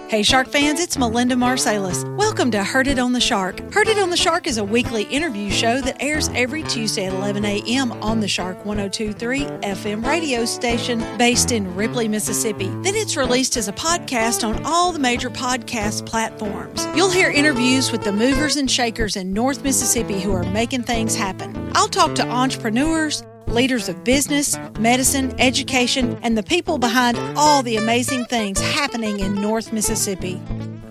Hey Shark fans, it's Melinda Marsalis. Welcome to Heard It on the Shark. Heard It on the Shark is a weekly interview show that airs every Tuesday at 11 a.m. on the Shark 102.3 FM radio station based in Ripley, Mississippi. Then it's released as a podcast on all the major podcast platforms. You'll hear interviews with the movers and shakers in North Mississippi who are making things happen. I'll talk to entrepreneurs, leaders of business, medicine, education, and the people behind all the amazing things happening in North Mississippi.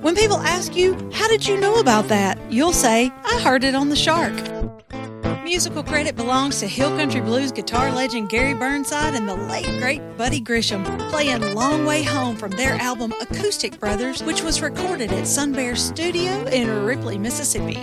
When people ask you, how did you know about that? You'll say, I heard it on the Shark. Musical credit belongs to Hill Country Blues guitar legend Gary Burnside and the late great Buddy Grisham, playing Long Way Home from their album Acoustic Brothers, which was recorded at Sun Bear Studio in Ripley, Mississippi.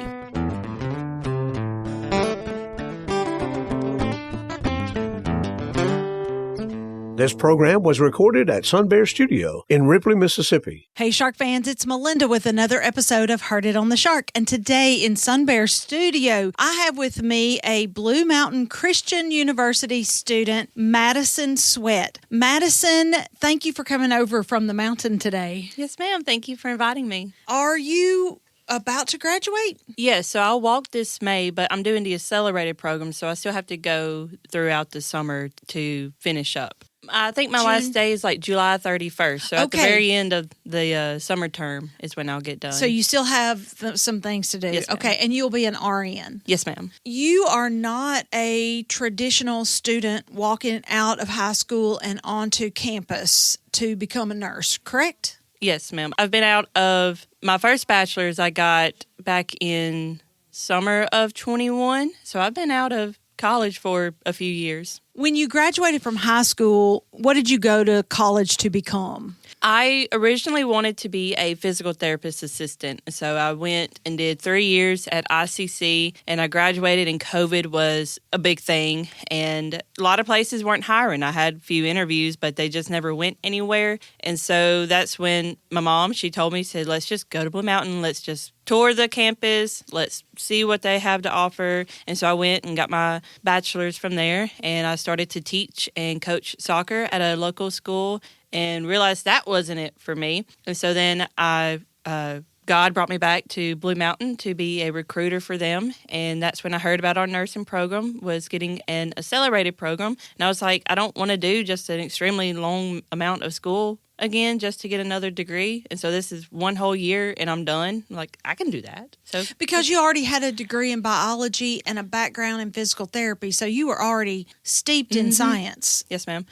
This program was recorded at Sun Bear Studio in Ripley, Mississippi. Hey Shark fans, it's Melinda with another episode of Heard It on the Shark. And today in Sun Bear Studio, I have with me a Blue Mountain Christian University student, Madison Sweat. Madison, thank you for coming over from the mountain today. Yes, ma'am. Thank you for inviting me. Are you about to graduate? Yes, so I'll walk this May, but I'm doing the accelerated program, so I still have to go throughout the summer to finish up. I think my last day is like July 31st, so at the very end of the summer term is when I'll get done. So you still have some things to do. Yes, ma'am. Okay, and you'll be an RN. Yes, ma'am. You are not a traditional student walking out of high school and onto campus to become a nurse, correct? Yes, ma'am. I've been out of my first bachelor's I got back in summer of 21, so I've been out of college for a few years. When you graduated from high school, what did you go to college to become? I originally wanted to be a physical therapist assistant, so I went and did 3 years at ICC, and I graduated, and COVID was a big thing, and a lot of places weren't hiring. I had a few interviews, but they just never went anywhere, and so that's when my mom, she told me, said, let's just go to Blue Mountain, let's just tour the campus, let's see what they have to offer, and so I went and got my bachelor's from there, and I started to teach and coach soccer at a local school, and realized that wasn't it for me. And so then God brought me back to Blue Mountain to be a recruiter for them. And that's when I heard about our nursing program, was getting an accelerated program. And I was like, I don't want to do just an extremely long amount of school again just to get another degree. And so this is one whole year and I'm done. I'm like, I can do that. So because you already had a degree in biology and a background in physical therapy, so you were already steeped in science. Yes, ma'am.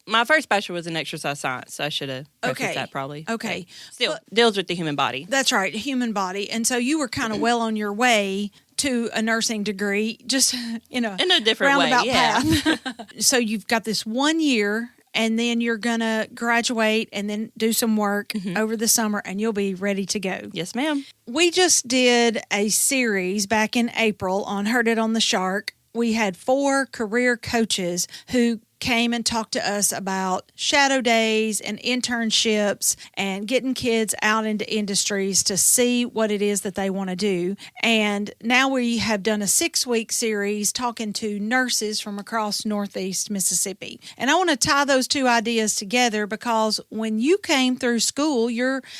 My first bachelor was in exercise science. So I should have prefaced that probably. Okay. Still deals with the human body. That's right, human body. And so you were kind of well on your way to a nursing degree, just in a different roundabout way, yeah. path. So you've got this 1 year, and then you're going to graduate and then do some work over the summer, and you'll be ready to go. Yes, ma'am. We just did a series back in April on Heard It on the Shark. We had 4 career coaches who came and talked to us about shadow days and internships and getting kids out into industries to see what it is that they want to do. And now we have done a 6-week series talking to nurses from across Northeast Mississippi. And I want to tie those two ideas together because when you came through school,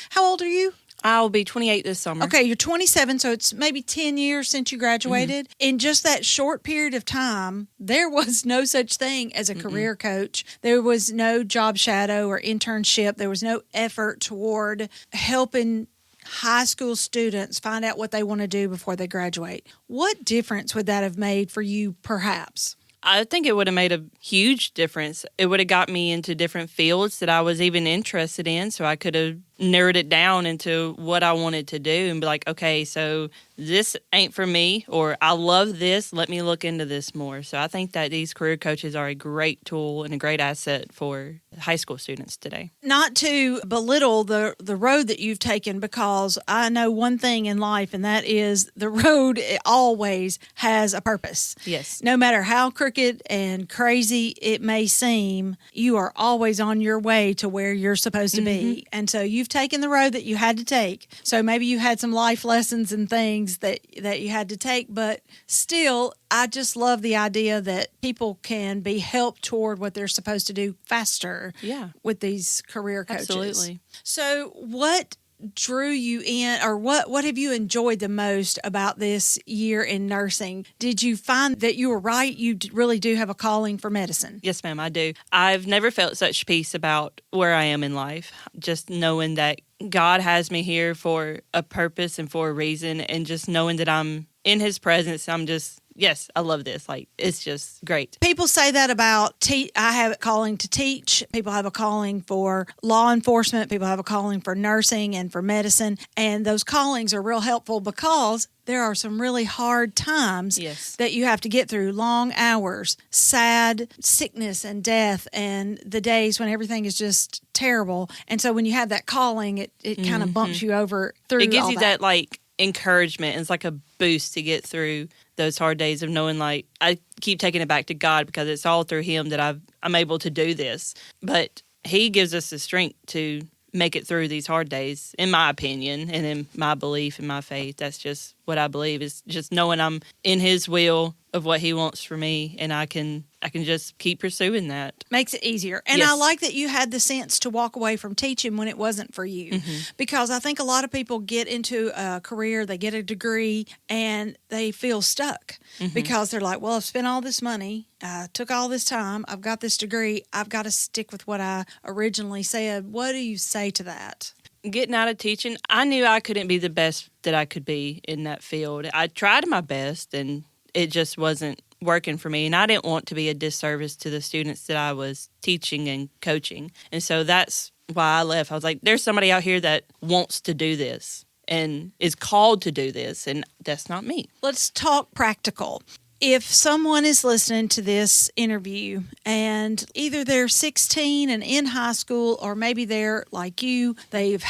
how old are you? I'll be 28 this summer. Okay, you're 27, so it's maybe 10 years since you graduated. In just that short period of time, there was no such thing as a career coach. There was no job shadow or internship. There was no effort toward helping high school students find out what they want to do before they graduate. What difference would that have made for you, perhaps? I think it would have made a huge difference. It would have got me into different fields that I was even interested in, so I could have narrowed it down into what I wanted to do and be like, okay, so this ain't for me, or I love this, let me look into this more. So I think that these career coaches are a great tool and a great asset for high school students today. Not to belittle the road that you've taken, because I know one thing in life, and that is the road always has a purpose. Yes. No matter how crooked and crazy it may seem, you are always on your way to where you're supposed to be. And so you've taken the road that you had to take. So maybe you had some life lessons and things that you had to take, but still, I just love the idea that people can be helped toward what they're supposed to do faster with these career coaches. Absolutely. So what drew you in, or what have you enjoyed the most about this year in nursing? Did you find that you were right? You really do have a calling for medicine. Yes, ma'am, I do. I've never felt such peace about where I am in life, just knowing that God has me here for a purpose and for a reason, and just knowing that I'm in His presence. Yes, I love this. Like, it's just great. People say that about I have a calling to teach. People have a calling for law enforcement. People have a calling for nursing and for medicine. And those callings are real helpful because there are some really hard times that you have to get through, long hours, sad sickness and death, and the days when everything is just terrible. And so when you have that calling, it kind of bumps you over through It gives all you that like encouragement. It's like a boost to get through those hard days of knowing, like, I keep taking it back to God because it's all through Him that I'm able to do this. But He gives us the strength to make it through these hard days, in my opinion, and in my belief and my faith. That's just what I believe, is just knowing I'm in His will of what He wants for me, and I can just keep pursuing that. Makes it easier. And I like that you had the sense to walk away from teaching when it wasn't for you. Because I think a lot of people get into a career, they get a degree, and they feel stuck because they're like, well, I've spent all this money, I took all this time, I've got this degree, I've got to stick with what I originally said. What do you say to that? Getting out of teaching, I knew I couldn't be the best that I could be in that field. I tried my best, and it just wasn't working for me. And I didn't want to be a disservice to the students that I was teaching and coaching. And so that's why I left. I was like, there's somebody out here that wants to do this and is called to do this, and that's not me. Let's talk practical. If someone is listening to this interview and either they're 16 and in high school, or maybe they're like you, they've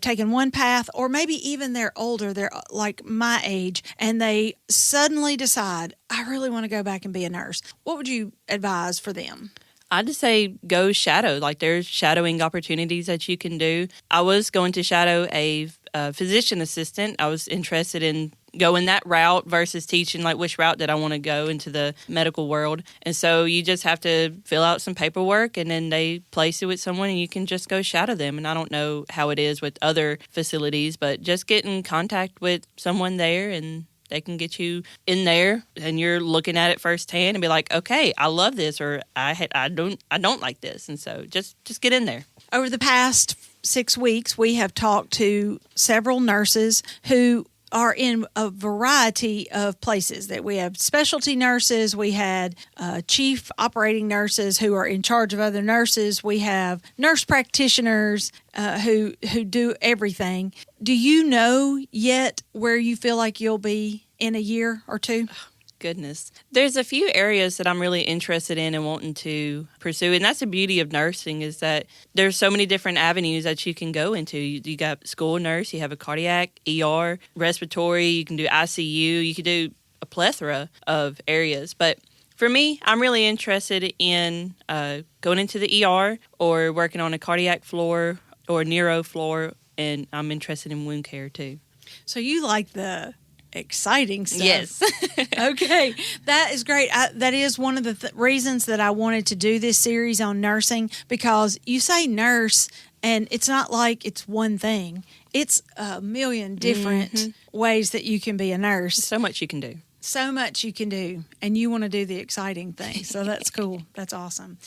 taken one path, or maybe even they're older, they're like my age, and they suddenly decide, I really want to go back and be a nurse. What would you advise for them? I'd just say go shadow. Like, there's shadowing opportunities that you can do. I was going to shadow a physician assistant. I was interested in going that route versus teaching, like which route did I want to go into the medical world. And so you just have to fill out some paperwork, and then they place you with someone, and you can just go shadow them. And I don't know how it is with other facilities, but just get in contact with someone there, and they can get you in there, and you're looking at it firsthand and be like, okay, I love this, or I don't like this. And so just get in there. Over the past 6 weeks, we have talked to several nurses who are in a variety of places. That we have specialty nurses, we had chief operating nurses who are in charge of other nurses, we have nurse practitioners who do everything. Do you know yet where you feel like you'll be in a year or two? Goodness. There's a few areas that I'm really interested in and wanting to pursue, and that's the beauty of nursing, is that there's so many different avenues that you can go into. You got school nurse, you have a cardiac, ER, respiratory, you can do ICU, you can do a plethora of areas. But for me, I'm really interested in going into the ER or working on a cardiac floor or neuro floor, and I'm interested in wound care too. So you like the exciting stuff. Yes. Okay, that is great. That is one of the reasons that I wanted to do this series on nursing, because you say nurse, and it's not like it's one thing. It's a million different ways that you can be a nurse. So much you can do. So much you can do, and you want to do the exciting things. So that's cool. That's awesome.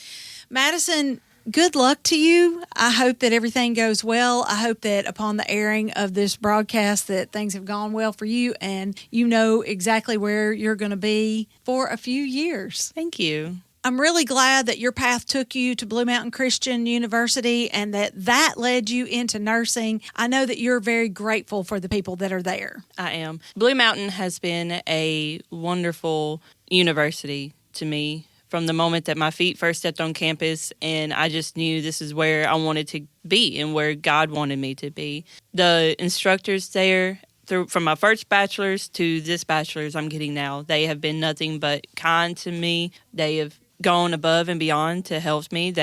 Madison, good luck to you. I hope that everything goes well. I hope that upon the airing of this broadcast that things have gone well for you, and you know exactly where you're going to be for a few years. Thank you. I'm really glad that your path took you to Blue Mountain Christian University, and that led you into nursing. I know that you're very grateful for the people that are there. I am. Blue Mountain has been a wonderful university to me from the moment that my feet first stepped on campus, and I just knew this is where I wanted to be and where God wanted me to be. The instructors there, from my first bachelor's to this bachelor's I'm getting now, they have been nothing but kind to me. They have gone above and beyond to help me.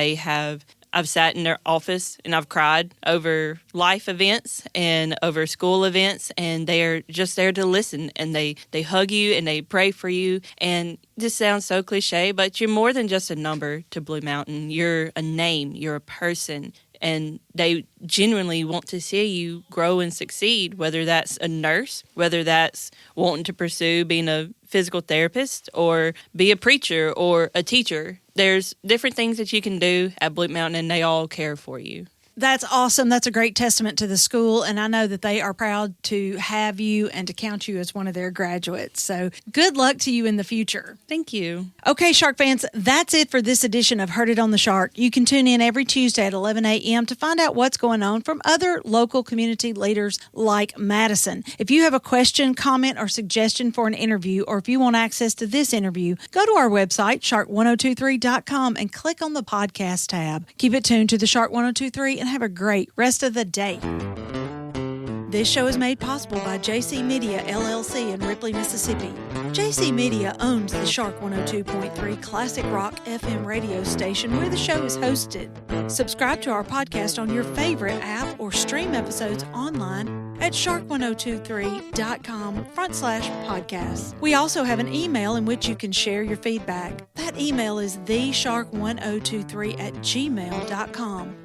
I've sat in their office and I've cried over life events and over school events, and they're just there to listen, and they hug you and they pray for you. And this sounds so cliche, but you're more than just a number to Blue Mountain. You're a name. You're a person. and they genuinely want to see you grow and succeed, whether that's a nurse, whether that's wanting to pursue being a physical therapist or be a preacher or a teacher. There's different things that you can do at Blue Mountain, and they all care for you. That's awesome. That's a great testament to the school, and I know that they are proud to have you and to count you as one of their graduates. So good luck to you in the future. Thank you. Okay, Shark fans, that's it for this edition of Heard It on the Shark. You can tune in every Tuesday at 11 a.m. to find out what's going on from other local community leaders like Madison. If you have a question, comment, or suggestion for an interview, or if you want access to this interview, go to our website, shark1023.com, and click on the podcast tab. Keep it tuned to the Shark 1023 and have a great rest of the day. This show is made possible by JC Media, LLC in Ripley, Mississippi. JC Media owns the Shark 102.3 Classic Rock FM radio station where the show is hosted. Subscribe to our podcast on your favorite app or stream episodes online at shark1023.com/podcasts. We also have an email in which you can share your feedback. That email is theshark1023@gmail.com.